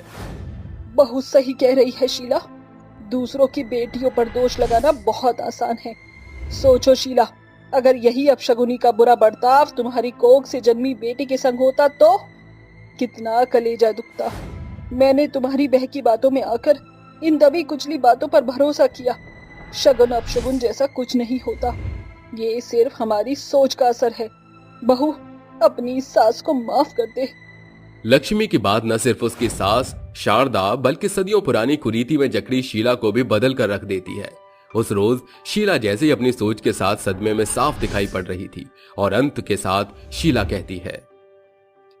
बहुत सही कह रही है शीला। दूसरों की बेटियों पर दोष लगाना बहुत आसान है। सोचो शीला, अगर यही अपशगुनी का बुरा बर्ताव तुम्हारी कोख से जन्मी बेटी के संग होता तो कितना कलेजा दुखता। मैंने तुम्हारी बहकी बातों में आकर इन दबी कुचली बातों पर भरोसा किया। शगुन अपशगुन जैसा कुछ नहीं होता, ये सिर्फ हमारी सोच का असर है। बहू, अपनी सास को माफ कर दे। लक्ष्मी की बात न सिर्फ उसकी सास शारदा बल्कि सदियों पुरानी कुरीति में जकड़ी शीला को भी बदल कर रख देती है। उस रोज शीला जैसे ही अपनी सोच के साथ सदमे में साफ दिखाई पड़ रही थी और अंत के साथ शीला कहती है,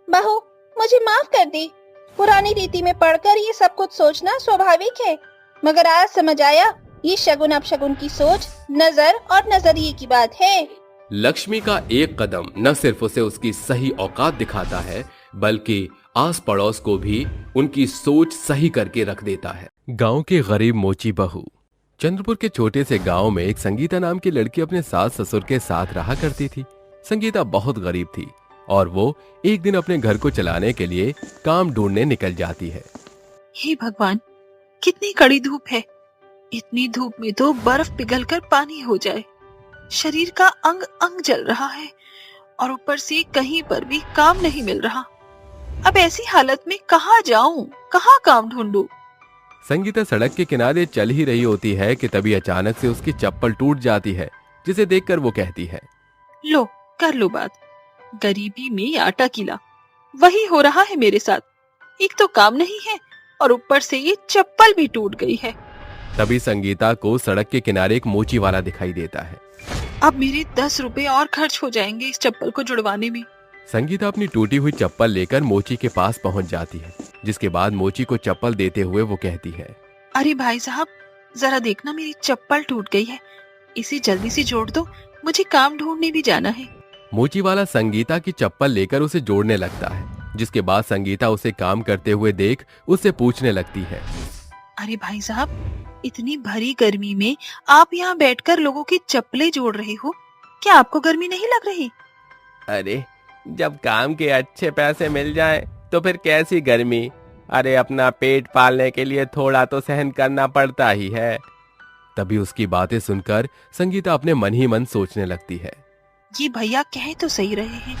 बहू मुझे माफ कर दी। पुरानी रीति में पढ़कर ये सब कुछ सोचना स्वाभाविक है, मगर आज समझ आया ये शगुन अपशगुन की सोच नजर और नजरिए की बात है। लक्ष्मी का एक कदम न सिर्फ उसे उसकी सही औकात दिखाता है बल्कि आस पड़ोस को भी उनकी सोच सही करके रख देता है। गांव की गरीब मोची बहू। चंद्रपुर के छोटे से गांव में एक संगीता नाम की लड़की अपने सास ससुर के साथ रहा करती थी। संगीता बहुत गरीब थी और वो एक दिन अपने घर को चलाने के लिए काम ढूंढने निकल जाती है। हे भगवान, कितनी कड़ी धूप है। इतनी धूप में तो बर्फ पिघलकर पानी हो जाए। शरीर का अंग अंग जल रहा है और ऊपर से कहीं पर भी काम नहीं मिल रहा। अब ऐसी हालत में कहाँ जाऊं, कहाँ काम ढूंढूं? संगीता सड़क के किनारे चल ही रही होती है कि तभी अचानक से उसकी चप्पल टूट जाती है, जिसे देखकर वो कहती है, लो कर लो बात। गरीबी में आटा कीला, वही हो रहा है मेरे साथ। एक तो काम नहीं है और ऊपर से ये चप्पल भी टूट गई है। तभी संगीता को सड़क के किनारे एक मोची वाला दिखाई देता है। अब मेरे 10 रुपए और खर्च हो जाएंगे इस चप्पल को जुड़वाने में। संगीता अपनी टूटी हुई चप्पल लेकर मोची के पास पहुंच जाती है, जिसके बाद मोची को चप्पल देते हुए वो कहती है, अरे भाई साहब, जरा देखना मेरी चप्पल टूट गई है, इसे जल्दी से जोड़ दो, मुझे काम ढूंढने भी जाना है। मोची वाला संगीता की चप्पल लेकर उसे जोड़ने लगता है, जिसके बाद संगीता उसे काम करते हुए देख उससे पूछने लगती है, अरे भाई साहब, इतनी भरी गर्मी में आप यहाँ बैठकर लोगों की चप्पलें जोड़ रहे हो, क्या आपको गर्मी नहीं लग रही? अरे जब काम के अच्छे पैसे मिल जाएं, तो फिर कैसी गर्मी। अरे अपना पेट पालने के लिए थोड़ा तो सहन करना पड़ता ही है। तभी उसकी बातें सुनकर संगीता अपने मन ही मन सोचने लगती है, ये भैया कह तो सही रहे हैं,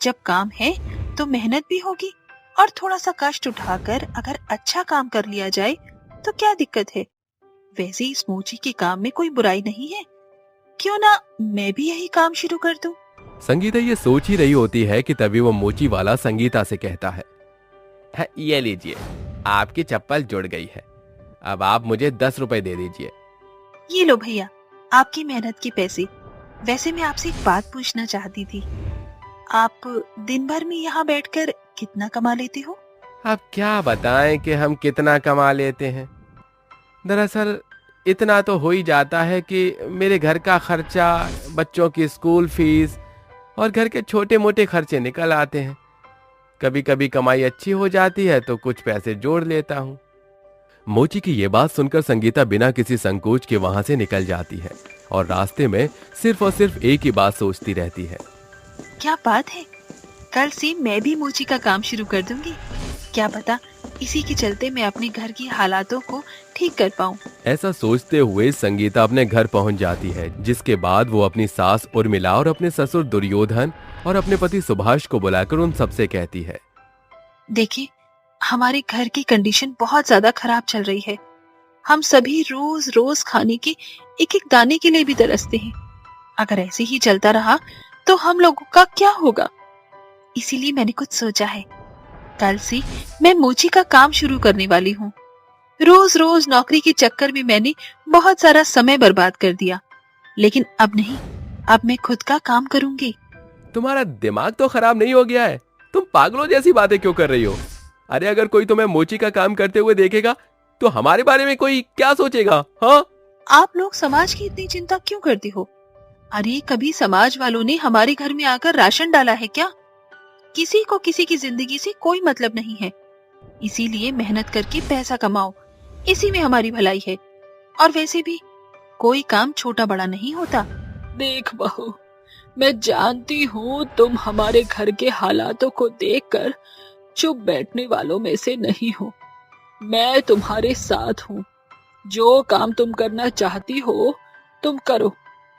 जब काम है तो मेहनत भी होगी और थोड़ा सा कष्ट उठाकर अगर अच्छा काम कर लिया जाए तो क्या दिक्कत है। वैसे इस मोची के काम में कोई बुराई नहीं है, क्यों ना मैं भी यही काम शुरू कर दूं। संगीता ये सोच ही रही होती है कि तभी वो मोची वाला संगीता से कहता है, ये लीजिए, आपकी चप्पल जुड़ गई है, अब आप मुझे 10 रुपए दे दीजिए। ये लो भैया, आपकी मेहनत के पैसे। वैसे मैं आपसे एक बात पूछना चाहती थी, आप दिन भर में यहाँ बैठकर कितना कमा लेते हो? अब क्या बताएं कि हम कितना कमा लेते हैं। दरअसल इतना तो हो ही जाता है कि मेरे घर का खर्चा, बच्चों की स्कूल फीस और घर के छोटे मोटे खर्चे निकल आते हैं। कभी कभी कमाई अच्छी हो जाती है तो कुछ पैसे जोड़ लेता हूँ। मोची की ये बात सुनकर संगीता बिना किसी संकोच के वहां से निकल जाती है और रास्ते में सिर्फ और सिर्फ एक ही बात सोचती रहती है, क्या बात है, कल से मैं भी मोची का काम शुरू कर दूंगी। क्या पता इसी के चलते मैं अपने घर की हालातों को ठीक कर पाऊं। ऐसा सोचते हुए संगीता अपने घर पहुंच जाती है, जिसके बाद वो अपनी सास उर्मिला और अपने ससुर दुर्योधन और अपने पति सुभाष को बुलाकर उन सबसे कहती है, देखिए, हमारे घर की कंडीशन बहुत ज्यादा खराब चल रही है। हम सभी रोज रोज खाने के एक एक दाने के लिए भी तरसते हैं। अगर ऐसे ही चलता रहा तो हम लोगों का क्या होगा। इसीलिए मैंने कुछ सोचा है, कल से मैं मोची का काम शुरू करने वाली हूँ। रोज रोज नौकरी के चक्कर में मैंने बहुत सारा समय बर्बाद कर दिया, लेकिन अब नहीं, अब मैं खुद का काम करूंगी। तुम्हारा दिमाग तो खराब नहीं हो गया है? तुम पागलों जैसी बातें क्यों कर रही हो? अरे अगर कोई तुम्हें मोची का काम करते हुए देखेगा तो हमारे बारे में कोई क्या सोचेगा? हाँ, आप लोग समाज की इतनी चिंता क्यों करते हो? अरे कभी समाज वालों ने हमारे घर में आकर राशन डाला है क्या? किसी को किसी की जिंदगी से कोई मतलब नहीं है। इसीलिए मेहनत करके पैसा कमाओ, इसी में हमारी भलाई है। और वैसे भी कोई काम छोटा बड़ा नहीं होता। देख बहू, मैं जानती हूँ तुम हमारे घर के हालातों को देखकर चुप बैठने वालों में से नहीं हो। मैं तुम्हारे साथ हूँ। जो काम तुम करना चाहती हो तुम करो।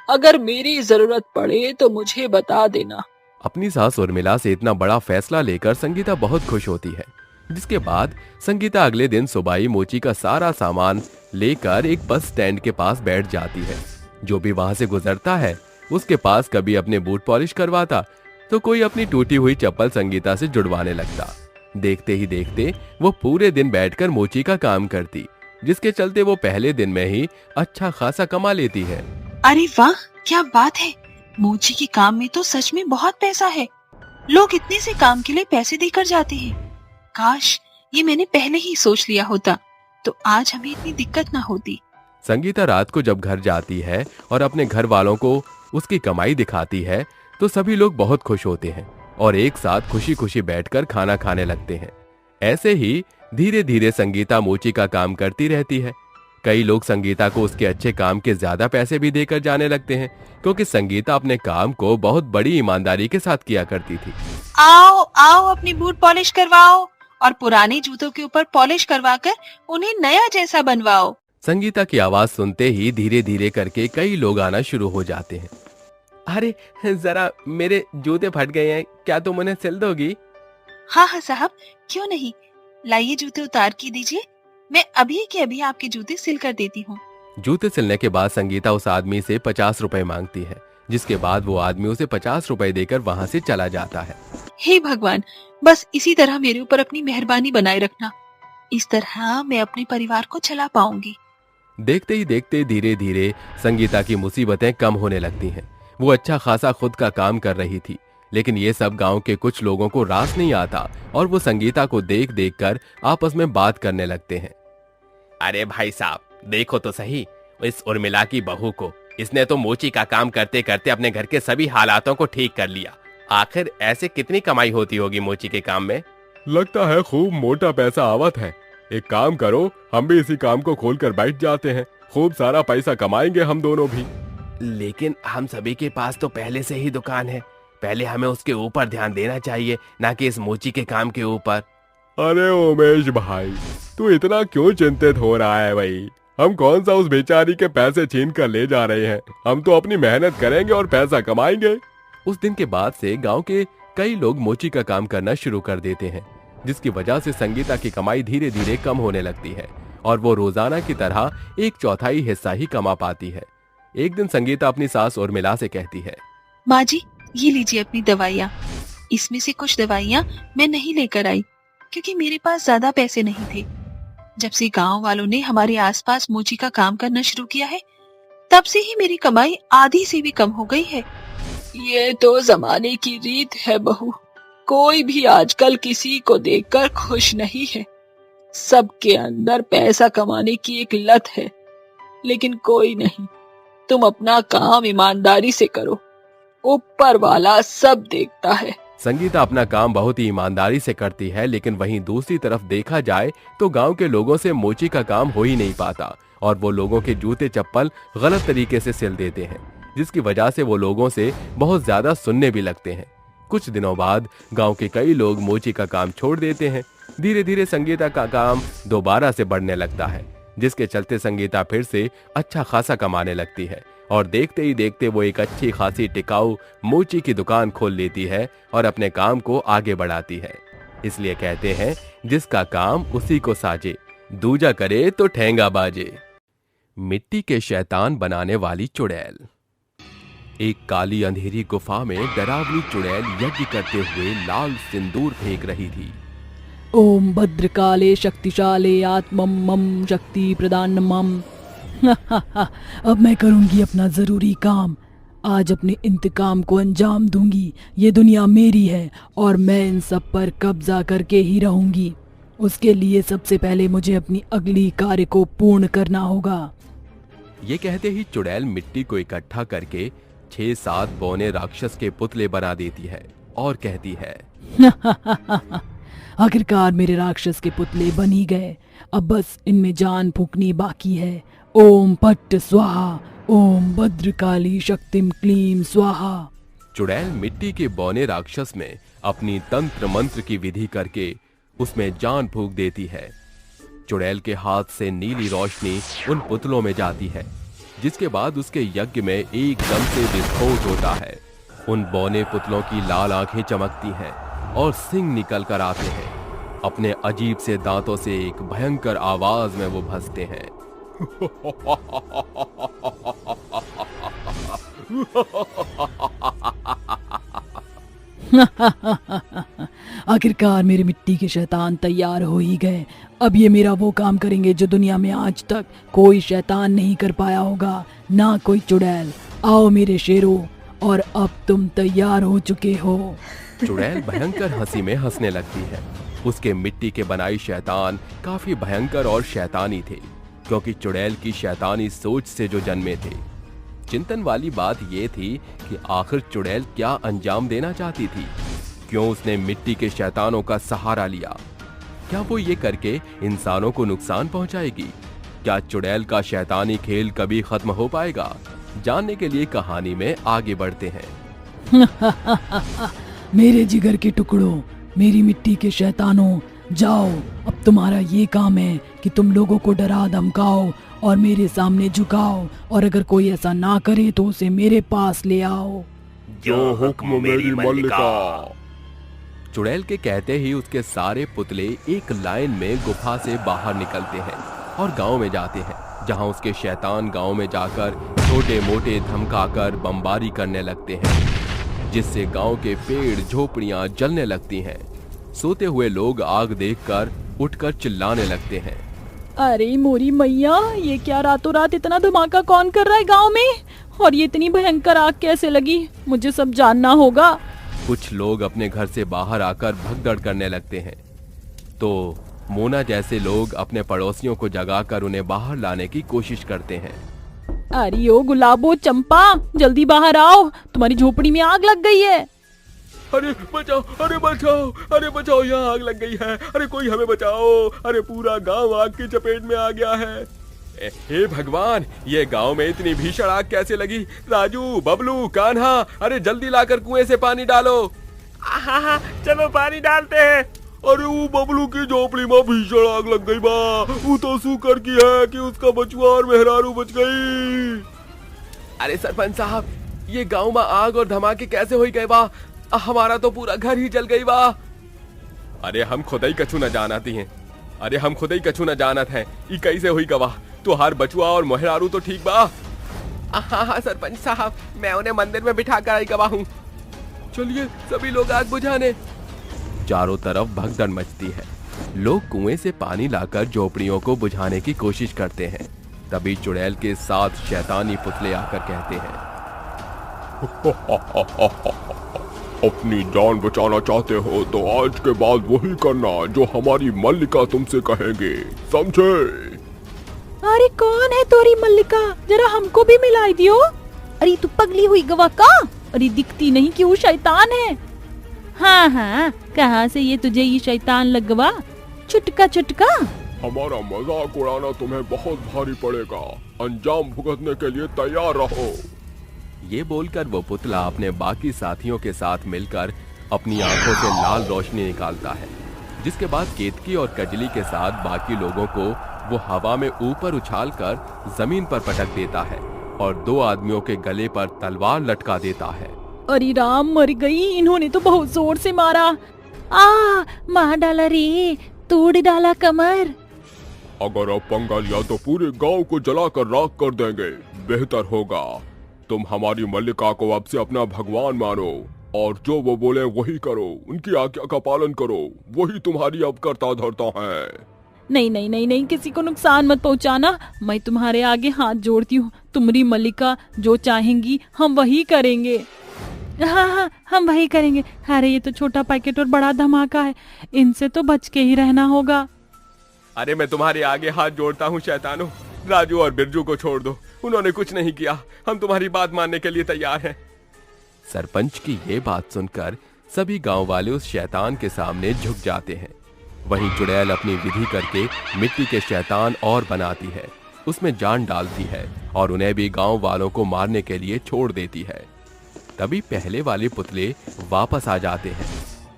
अगर मेरी जरूरत पड़े तो मुझे बता देना। अपनी सास उर्मिला से इतना बड़ा फैसला लेकर संगीता बहुत खुश होती है। जिसके बाद संगीता अगले दिन सुबह ही मोची का सारा सामान लेकर एक बस स्टैंड के पास बैठ जाती है। जो भी वहां से गुजरता है उसके पास कभी अपने बूट पॉलिश करवाता तो कोई अपनी टूटी हुई चप्पल संगीता से जुड़वाने लगता। देखते ही देखते वो पूरे दिन बैठकर मोची का काम करती, जिसके चलते वो पहले दिन में ही अच्छा खासा कमा लेती है। अरे वाह, क्या बात है। मोची के काम में तो सच में बहुत पैसा है। लोग इतने से काम के लिए पैसे देकर जाते हैं। काश ये मैंने पहले ही सोच लिया होता तो आज हमें इतनी दिक्कत ना होती। संगीता रात को जब घर जाती है और अपने घर वालों को उसकी कमाई दिखाती है तो सभी लोग बहुत खुश होते हैं और एक साथ खुशी खुशी बैठकर खाना खाने लगते हैं। ऐसे ही धीरे धीरे संगीता मोची का काम करती रहती है। कई लोग संगीता को उसके अच्छे काम के ज्यादा पैसे भी देकर जाने लगते हैं, क्योंकि संगीता अपने काम को बहुत बड़ी ईमानदारी के साथ किया करती थी। आओ आओ, अपनी बूट पॉलिश करवाओ और पुराने जूतों के ऊपर पॉलिश करवाकर उन्हें नया जैसा बनवाओ। संगीता की आवाज सुनते ही धीरे धीरे करके कई लोग आना शुरू हो जाते हैं। अरे जरा मेरे जूते फट गए हैं, क्या तुम उन्हें सिल दोगी? हाँ हाँ साहब, क्यों नहीं। लाइए जूते उतार के दीजिए, मैं अभी के अभी आपके जूते सिल कर देती हूँ। जूते सिलने के बाद संगीता उस आदमी से 50 रुपए मांगती है, जिसके बाद वो आदमी उसे 50 रुपए देकर वहाँ से चला जाता है। हे भगवान, बस इसी तरह मेरे ऊपर अपनी मेहरबानी बनाए रखना। इस तरह मैं अपने परिवार को चला पाऊंगी। देखते ही देखते धीरे धीरे संगीता की मुसीबतें कम होने लगती हैं। वो अच्छा खासा खुद का काम कर रही थी, लेकिन ये सब गांव के कुछ लोगों को रास नहीं आता और वो संगीता को देख देख कर आपस में बात करने लगते हैं। अरे भाई साहब, देखो तो सही इस उर्मिला की बहू को। इसने तो मोची का काम करते करते अपने घर के सभी हालातों को ठीक कर लिया। आखिर ऐसे कितनी कमाई होती होगी मोची के काम में? लगता है खूब मोटा पैसा आवत है। एक काम करो, हम भी इसी काम को खोल कर बैठ जाते हैं। खूब सारा पैसा कमाएंगे हम दोनों भी। लेकिन हम सभी के पास तो पहले से ही दुकान है। पहले हमें उसके ऊपर ध्यान देना चाहिए, ना कि इस मोची के काम के ऊपर। अरे उमेश भाई, तू इतना क्यों चिंतित हो रहा है भाई? हम कौन सा उस बेचारी के पैसे छीन कर ले जा रहे हैं? हम तो अपनी मेहनत करेंगे और पैसा कमाएंगे। उस दिन के बाद से गांव के कई लोग मोची का काम करना शुरू कर देते हैं, जिसकी वजह से संगीता की कमाई धीरे धीरे कम होने लगती है और वो रोजाना की तरह 1/4 हिस्सा ही कमा पाती है। एक दिन संगीता अपनी सास उर्मिला से कहती है, माँ जी, ये लीजिए अपनी दवाइयाँ। इसमें से कुछ दवाइयाँ मैं नहीं लेकर आई क्योंकि मेरे पास ज्यादा पैसे नहीं थे। जब से गांव वालों ने हमारे आसपास मोची का काम करना शुरू किया है, तब से ही मेरी कमाई आधी से भी कम हो गई है। ये तो जमाने की रीत है बहू। कोई भी आजकल किसी को देखकर खुश नहीं है। सबके अंदर पैसा कमाने की एक लत है। लेकिन कोई नहीं, तुम अपना काम ईमानदारी से करो, ऊपर वाला सब देखता है। संगीता अपना काम बहुत ही ईमानदारी से करती है, लेकिन वहीं दूसरी तरफ देखा जाए तो गांव के लोगों से मोची का काम हो ही नहीं पाता और वो लोगों के जूते चप्पल गलत तरीके से सिल देते हैं, जिसकी वजह से वो लोगों से बहुत ज्यादा सुनने भी लगते हैं। कुछ दिनों बाद गांव के कई लोग मोची का काम छोड़ देते हैं। धीरे धीरे संगीता का काम दोबारा से बढ़ने लगता है, जिसके चलते संगीता फिर से अच्छा खासा कमाने लगती है और देखते ही देखते वो एक अच्छी खासी टिकाऊ मोची की दुकान खोल लेती है और अपने काम को आगे बढ़ाती है। इसलिए कहते हैं, जिसका काम उसी को साजे, दूजा करे तो ठेंगा बाजे। मिट्टी के शैतान बनाने वाली चुड़ैल। एक काली अंधेरी गुफा में डरावनी चुड़ैल यज्ञ करते हुए लाल सिंदूर फेंक रही थी। ओम भद्रकाले शक्तिशाले आत्मम मम शक्ति प्रदान मम। अब मैं करूंगी अपना जरूरी काम। आज अपने इंतकाम को अंजाम दूंगी। ये दुनिया मेरी है और मैं इन सब पर कब्जा करके ही रहूंगी। उसके लिए सबसे पहले मुझे अपनी अगली कार्य को पूर्ण करना होगा। ये कहते ही चुड़ैल मिट्टी को इकट्ठा करके 6-7 बौने राक्षस के पुतले बना देती है और कहती है, आखिरकार मेरे राक्षस के पुतले बन ही गए। अब बस इनमें जान फूकनी बाकी है। ओम पट्ट स्वाहा, ओम भद्रकाली शक्तिम क्लीम स्वाहा। चुड़ैल मिट्टी के बौने राक्षस में अपनी तंत्र मंत्र की विधि करके उसमें जान फूंक देती है। चुड़ैल के हाथ से नीली रोशनी उन पुतलों में जाती है, जिसके बाद उसके यज्ञ में एकदम से विस्फोट होता है। उन बौने पुतलों की लाल आंखें चमकती हैं और सिंग निकल कर आते हैं। अपने अजीब से दांतों से एक भयंकर आवाज में वो भसते हैं। आखिरकार मेरे मिट्टी के शैतान तैयार हो ही गए। अब ये मेरा वो काम करेंगे जो दुनिया में आज तक कोई शैतान नहीं कर पाया होगा, ना कोई चुड़ैल। आओ मेरे शेरों, और अब तुम तैयार हो चुके हो। चुड़ैल भयंकर हंसी में हंसने लगती है। उसके मिट्टी के बनाई शैतान काफी भयंकर और शैतानी थे, क्योंकि चुड़ैल की शैतानी सोच से जो जन्मे थे। चिंतन वाली बात ये थी कि आखिर चुड़ैल क्या अंजाम देना चाहती थी? क्यों उसने मिट्टी के शैतानों का सहारा लिया? क्या वो ये करके इंसानों को नुकसान पहुंचाएगी? क्या चुड़ैल का शैतानी खेल कभी खत्म हो पाएगा? जानने के लिए कहानी में आगे बढ़ते हैं। मेरे जिगर के टुकड़ों, मेरी मिट्टी के शैतानों, जाओ, अब तुम्हारा ये काम है कि तुम लोगों को डरा धमकाओ और मेरे सामने झुकाओ, और अगर कोई ऐसा ना करे तो उसे मेरे पास ले आओ। जो हुक्म मेरी मल्लिका। चुड़ैल के कहते ही उसके सारे पुतले एक लाइन में गुफा से बाहर निकलते हैं और गांव में जाते हैं, जहां उसके शैतान गांव में जाकर छोटे मोटे धमकाकर बमबारी करने लगते हैं, जिससे गांव के पेड़ झोपड़ियां जलने लगती हैं। सोते हुए लोग आग देखकर उठकर चिल्लाने लगते हैं। अरे मोरी मैया, ये क्या रातों रात इतना धमाका कौन कर रहा है गांव में? और ये इतनी भयंकर आग कैसे लगी? मुझे सब जानना होगा। कुछ लोग अपने घर से बाहर आकर भगदड़ करने लगते हैं, तो मोना जैसे लोग अपने पड़ोसियों को जगाकर उन्हें बाहर लाने की कोशिश करते हैं। अरे ओ गुलाबो चंपा, जल्दी बाहर आओ, तुम्हारी झोपड़ी में आग लग गई है। अरे बचाओ, अरे बचाओ, अरे बचाओ, यहाँ आग लग गई है। अरे कोई हमें बचाओ। अरे पूरा गांव आग की चपेट में आ गया है। हे भगवान, ये गांव में इतनी भीषण आग कैसे लगी? राजू, बबलू, कान्हा, अरे जल्दी लाकर कुएं से पानी डालो। हाँ, चलो पानी डालते हैं। अरे वो बबलू की झोपड़ी में भीषण आग लग गई बा। वो तो शुक्र की है कि उसका बचुआ और मेहरारू बच गई। अरे सरपंच साहब, ये गांव में आग और धमाके कैसे हो गए बा? हमारा तो पूरा घर ही जल गई बा। अरे हम खुद ही कछु न जानती हैं। अरे हम खुद ही कछु न जानत हैं। ई कैसे हुई गवाह? तुहार बचुआ और मेहरारू तो ठीक बा? हाँ सरपंच साहब, मैं उन्हें मंदिर में बिठा कर आई गवाह हूँ। चलिए सभी लोग आग बुझाने। चारों तरफ भगदड़ मचती है। लोग कुएं से पानी लाकर झोपड़ियों को बुझाने की कोशिश करते हैं। तभी चुड़ैल के 7 शैतानी पुतले आकर कहते हैं, अपनी जान बचाना चाहते हो तो आज के बाद वही करना जो हमारी मल्लिका तुमसे कहेंगे, समझे? अरे कौन है तोरी मल्लिका? जरा हमको भी मिलाई दियो। अरे तू पगली हुई गवा का? अरे दिखती नहीं कि वो शैतान है। हाँ, कहाँ से ये तुझे ये शैतान लग गवा? छुटका छुटका। हमारा मजाक उड़ाना तुम्हें बहुत भारी पड़ेगा। अंजाम भुगतने के लिए तैयार रहो। ये बोलकर वो पुतला अपने बाकी साथियों के साथ मिलकर अपनी आंखों से लाल रोशनी निकालता है, जिसके बाद केतकी और कजली के साथ बाकी लोगों को वो हवा में ऊपर उछालकर जमीन पर पटक देता है और 2 आदमियों के गले पर तलवार लटका देता है। अरे राम, मर गई। इन्होंने तो बहुत जोर से मारा। मार डाला रे, तोड़ डाला कमर। अगर अब पंगा लिया तो पूरे गांव को जलाकर राख कर देंगे। बेहतर होगा तुम हमारी मल्लिका को अब से अपना भगवान मानो और जो वो बोले वही करो। उनकी आज्ञा का पालन करो, वही तुम्हारी अब कर्ता धर्ता है। नहीं, किसी को नुकसान मत पहुंचाना। मैं तुम्हारे आगे हाथ जोड़ती हूँ। तुम्हारी मल्लिका जो चाहेंगी हम वही करेंगे। हाँ, हम वही करेंगे। अरे ये तो छोटा पैकेट और बड़ा धमाका है, इनसे तो बच के ही रहना होगा। अरे मैं तुम्हारे आगे हाथ जोड़ता हूँ शैतानों। राजू और बिरजू को छोड़ दो, उन्होंने कुछ नहीं किया। हम तुम्हारी बात मानने के लिए तैयार हैं। सरपंच की ये बात सुनकर सभी गांव वाले उस शैतान के सामने झुक जाते हैं। वहीं चुड़ैल अपनी विधि करके मिट्टी के शैतान और बनाती है, उसमें जान डालती है और उन्हें भी गांव वालों को मारने के लिए छोड़ देती है। तभी पहले वाले पुतले वापस आ जाते हैं।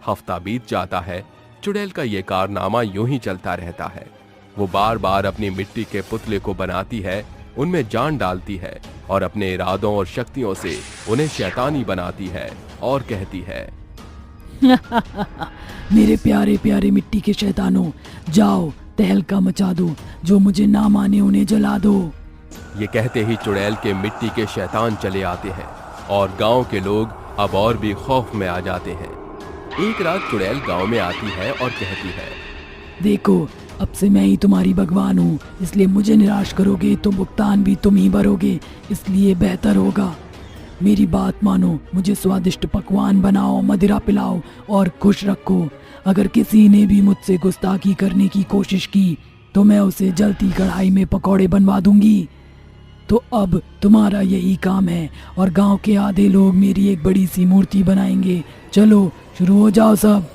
हफ्ता बीत जाता है। चुड़ैल का ये कारनामा यूं ही चलता रहता है। वो बार बार अपनी मिट्टी के पुतले को बनाती है, उनमें जान डालती है और अपने इरादों और शक्तियों से उन्हें शैतानी बनाती है और कहती है, मेरे प्यारे प्यारे मिट्टी के शैतानों, जाओ तहलका मचा दो, जो मुझे ना माने उन्हें जला दो। ये कहते ही चुड़ैल के मिट्टी के शैतान चले आते हैं और गांव के लोग अब और भी खौफ में आ जाते हैं। एक रात चुड़ैल गांव में आती है और कहती है, देखो अब से मैं ही तुम्हारी भगवान हूँ, इसलिए मुझे निराश करोगे तो भुगतान भी तुम ही भरोगे, इसलिए बेहतर होगा मेरी बात मानो, मुझे स्वादिष्ट पकवान बनाओ, मदिरा पिलाओ और खुश रखो। अगर किसी ने भी मुझसे गुस्ताखी करने की कोशिश की तो मैं उसे जलती कढ़ाई में पकौड़े बनवा दूंगी। तो अब तुम्हारा यही काम है और गांव के आधे लोग मेरी एक बड़ी सी मूर्ति बनाएंगे। चलो शुरू हो जाओ सब।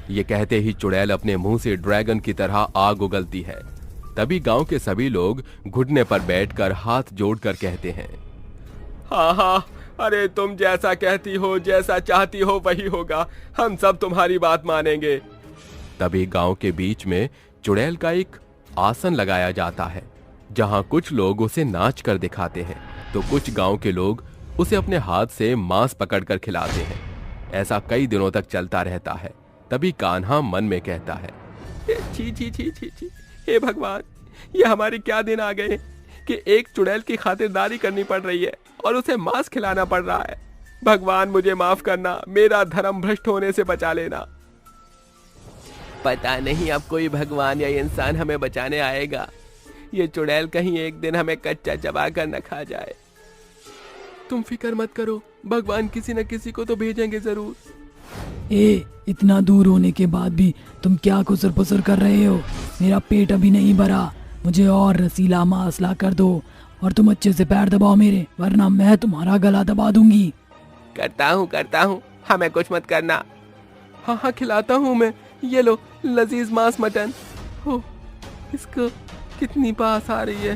ये कहते ही चुड़ैल अपने मुंह से ड्रैगन की तरह आग उगलती है। तभी गांव के सभी लोग घुटने पर बैठकर हाथ जोड़कर कहते हैं, हाँ हाँ, अरे तुम जैसा कहती हो, जैसा चाहती हो वही होगा, हम सब तुम्हारी बात मानेंगे। तभी गांव के बीच में चुड़ैल का एक आसन लगाया जाता है, जहां कुछ लोग उसे नाच कर दिखाते हैं तो कुछ गांव के लोग उसे अपने हाथ से मांस पकड़कर खिलाते हैं। ऐसा कई दिनों तक चलता रहता है। तभी कान्हा मन में कहता है, छी छी छी छी छी, हे भगवान, ये हमारे क्या दिन आ गए कि एक चुड़ैल की खातिरदारी करनी पड़ रही है और उसे मांस खिलाना पड़ रहा है। भगवान मुझे माफ करना, मेरा धर्म भ्रष्ट होने से बचा लेना। पता नहीं अब कोई भगवान या इंसान हमें बचाने आएगा। ये चुड़ैल कहीं एक दिन हमें कच्चा चबा कर न खा जाए। तुम फिक्र मत करो, भगवान किसी न किसी को तो भेजेंगे जरूर। इतना दूर होने के बाद भी तुम क्या कुसर पुसर कर रहे हो? मेरा पेट अभी नहीं भरा, मुझे और रसीला मांस ला कर दो और तुम अच्छे से पैर दबाओ मेरे, वरना मैं तुम्हारा गला दबा दूंगी। करता हूँ, हमें कुछ मत करना। हाँ हाँ, खिलाता हूँ मैं, ये लो लजीज मांस मटन। हो, इसको कितनी पास आ रही है।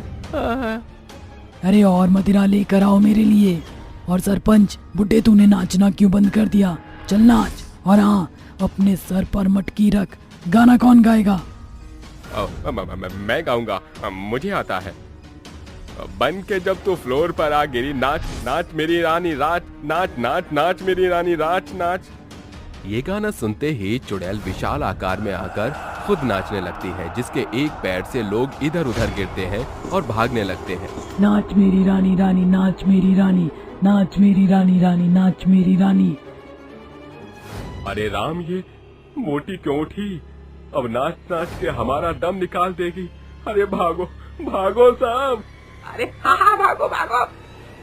अरे और मदिरा लेकर आओ मेरे लिए। और सरपंच बुड्ढे, तूने नाचना क्यों बंद कर दिया? चल नाच, और हाँ अपने सर पर मटकी रख। गाना कौन गाएगा? मैं गाऊंगा, मुझे आता है। बन के जब तू फ्लोर पर आ गिरी, नाच नाच मेरी रानी राच, नाच नाच नाच मेरी रानी राच नाच। ये गाना सुनते ही चुड़ैल विशाल आकार में आकर खुद नाचने लगती है, जिसके एक पैर से लोग इधर उधर गिरते हैं और भागने लगते हैं। नाच मेरी रानी रानी, नाच मेरी रानी, नाच मेरी रानी रानी, नाच मेरी रानी। अरे राम, ये मोटी क्यों उठी? अब नाच नाच के हमारा दम निकाल देगी। अरे भागो भागो सब। अरे हाँ, भागो भागो।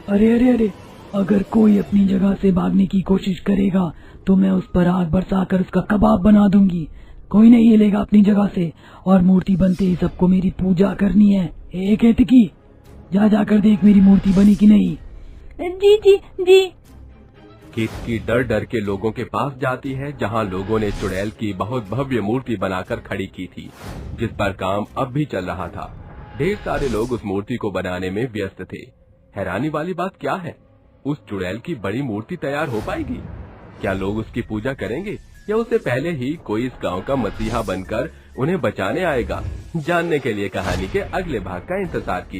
अरे अरे अरे, अगर कोई अपनी जगह से भागने की कोशिश करेगा तो मैं उस पर आग बरसाकर उसका कबाब बना दूंगी। कोई नहीं हिलेगा अपनी जगह से, और मूर्ति बनते ही सबको मेरी पूजा करनी है। एक एतकी, जा जाकर देख मेरी मूर्ति बनी कि नहीं। जी जी जी। केतकी डर डर के लोगों के पास जाती है, जहां लोगों ने चुड़ैल की बहुत भव्य मूर्ति बनाकर खड़ी की थी, जिस पर काम अब भी चल रहा था। ढेर सारे लोग उस मूर्ति को बनाने में व्यस्त थे। हैरानी वाली बात क्या है, उस चुड़ैल की बड़ी मूर्ति तैयार हो पाएगी? क्या लोग उसकी पूजा करेंगे या उससे पहले ही कोई इस गांव का मसीहा बनकर उन्हें बचाने आएगा? जानने के लिए कहानी के अगले भाग का इंतजार कीजिए।